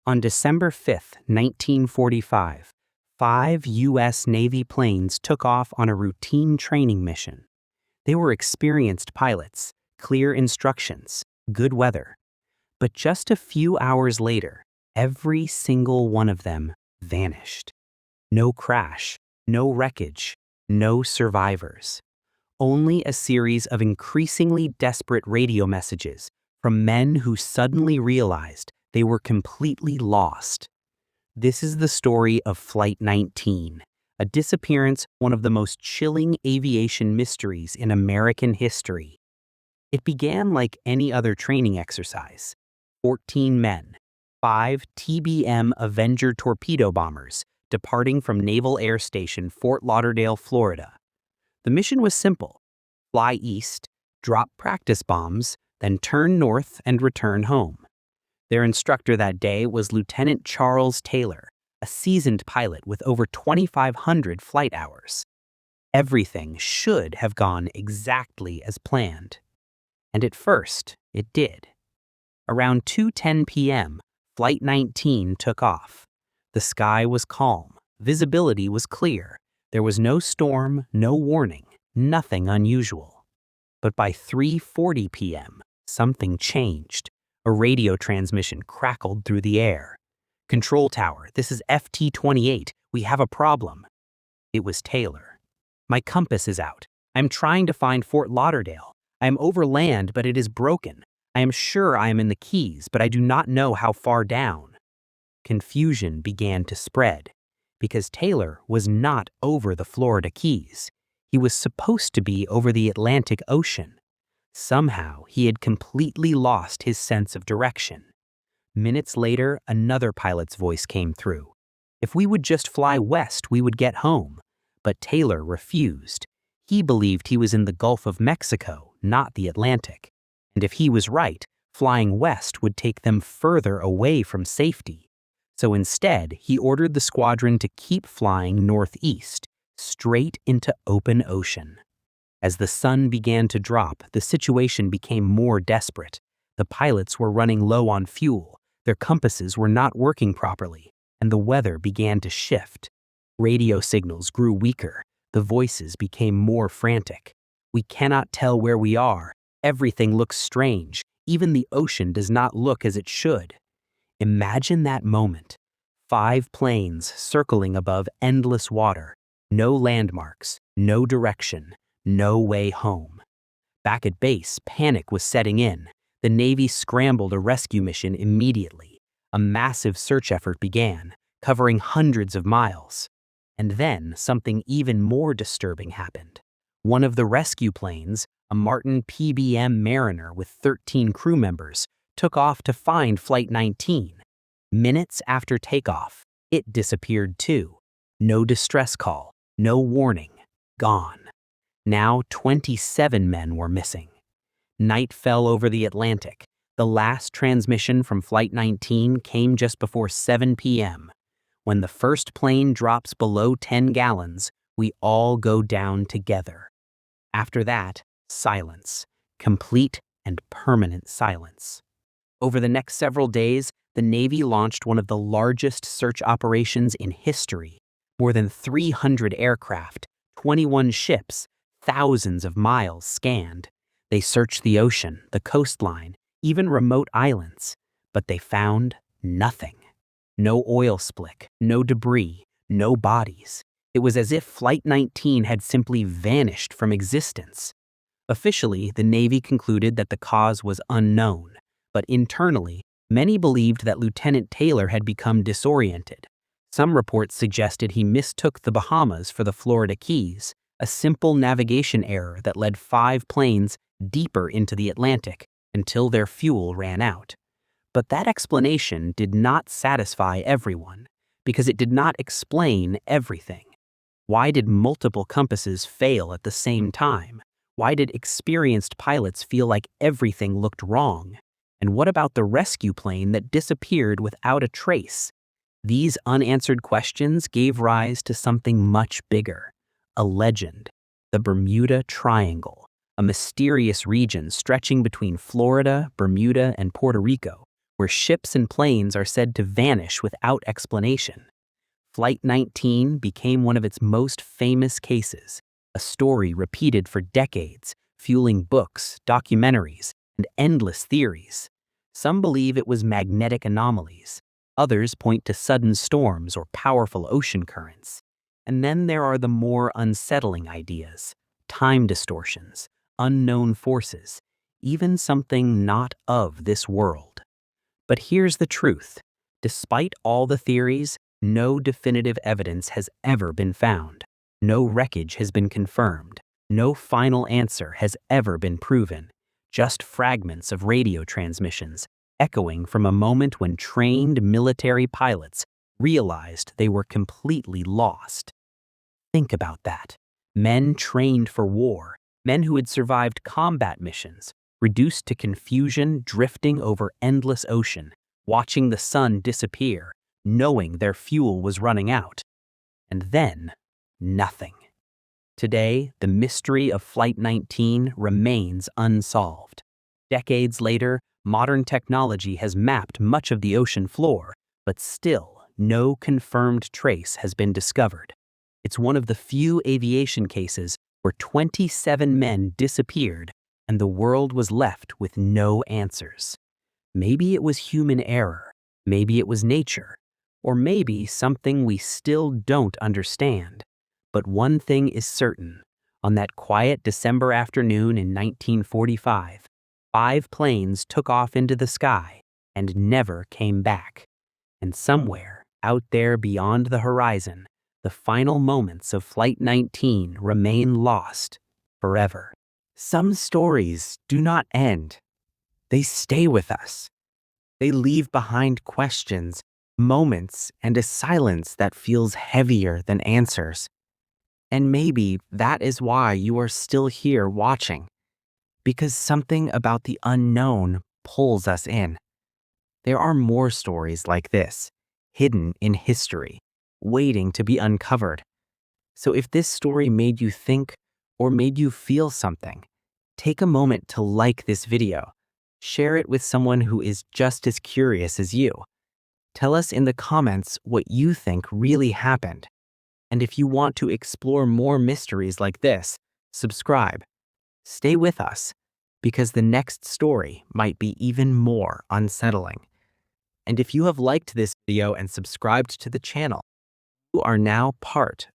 On December 5, 1945, 5 U.S. Navy planes took off on a routine training mission. They were experienced pilots, clear instructions, good weather. But just a few hours later, every single one of them vanished. No crash, no wreckage, no survivors. Only a series of increasingly desperate radio messages from men who suddenly realized they were completely lost. This is the story of Flight 19, a disappearance one of the most chilling aviation mysteries in American history. It began like any other training exercise. 14 men, 5 TBM Avenger torpedo bombers departing from Naval Air Station Fort Lauderdale, Florida. The mission was simple: fly east, drop practice bombs, then turn north and return home. Their instructor that day was Lieutenant Charles Taylor, a seasoned pilot with over 2,500 flight hours. Everything should have gone exactly as planned. And at first, it did. Around 2:10 p.m., Flight 19 took off. The sky was calm, visibility was clear. There was no storm, no warning, nothing unusual. But by 3:40 p.m., something changed. A radio transmission crackled through the air. "Control tower, this is FT-28. We have a problem." It was Taylor. "My compass is out. I'm trying to find Fort Lauderdale. I am over land, but it is broken. I am sure I am in the Keys, but I do not know how far down." Confusion began to spread, because Taylor was not over the Florida Keys. He was supposed to be over the Atlantic Ocean. Somehow, he had completely lost his sense of direction. Minutes later, another pilot's voice came through. If we would just fly west, we would get home. But Taylor refused. He believed he was in the Gulf of Mexico, not the Atlantic. And if he was right, flying west would take them further away from safety. So instead, he ordered the squadron to keep flying northeast, straight into open ocean. As the sun began to drop, the situation became more desperate. The pilots were running low on fuel, their compasses were not working properly, and the weather began to shift. Radio signals grew weaker, the voices became more frantic. "We cannot tell where we are. Everything looks strange. Even the ocean does not look as it should." Imagine that moment. 5 planes circling above endless water. No landmarks, no direction, no way home. Back at base, panic was setting in. The Navy scrambled a rescue mission immediately. A massive search effort began, covering hundreds of miles. And then something even more disturbing happened. One of the rescue planes, a Martin PBM Mariner with 13 crew members, took off to find Flight 19. Minutes after takeoff, it disappeared too. No distress call, no warning, gone. Now 27 men were missing. Night fell over the Atlantic. The last transmission from Flight 19 came just before 7 p.m. When the first plane drops below 10 gallons, we all go down together. After that, silence. Complete and permanent silence. Over the next several days, the Navy launched one of the largest search operations in history. More than 300 aircraft, 21 ships, thousands of miles scanned. They searched the ocean, the coastline, even remote islands, but they found nothing. No oil slick, no debris, no bodies. It was as if Flight 19 had simply vanished from existence. Officially, the Navy concluded that the cause was unknown, but internally, many believed that Lieutenant Taylor had become disoriented. Some reports suggested he mistook the Bahamas for the Florida Keys, a simple navigation error that led 5 planes deeper into the Atlantic until their fuel ran out. But that explanation did not satisfy everyone, because it did not explain everything. Why did multiple compasses fail at the same time? Why did experienced pilots feel like everything looked wrong? And what about the rescue plane that disappeared without a trace? These unanswered questions gave rise to something much bigger. A legend, the Bermuda Triangle, a mysterious region stretching between Florida, Bermuda, and Puerto Rico, where ships and planes are said to vanish without explanation. Flight 19 became one of its most famous cases, a story repeated for decades, fueling books, documentaries, and endless theories. Some believe it was magnetic anomalies. Others point to sudden storms or powerful ocean currents. And then there are the more unsettling ideas: time distortions, unknown forces, even something not of this world. But here's the truth. Despite all the theories, no definitive evidence has ever been found. No wreckage has been confirmed. No final answer has ever been proven. Just fragments of radio transmissions, echoing from a moment when trained military pilots realized they were completely lost. Think about that. Men trained for war, men who had survived combat missions, reduced to confusion, drifting over endless ocean, watching the sun disappear, knowing their fuel was running out. And then, nothing. Today, the mystery of Flight 19 remains unsolved. Decades later, modern technology has mapped much of the ocean floor, but still, no confirmed trace has been discovered. It's one of the few aviation cases where 27 men disappeared and the world was left with no answers. Maybe it was human error, maybe it was nature, or maybe something we still don't understand. But one thing is certain. On that quiet December afternoon in 1945, 5 planes took off into the sky and never came back. And somewhere, out there beyond the horizon, the final moments of Flight 19 remain lost forever. Some stories do not end. They stay with us. They leave behind questions, moments, and a silence that feels heavier than answers. And maybe that is why you are still here watching, because something about the unknown pulls us in. There are more stories like this, hidden in history, waiting to be uncovered. So if this story made you think or made you feel something, take a moment to like this video. Share it with someone who is just as curious as you. Tell us in the comments what you think really happened. And if you want to explore more mysteries like this, subscribe. Stay with us, because the next story might be even more unsettling. And if you have liked this video and subscribed to the channel, you are now part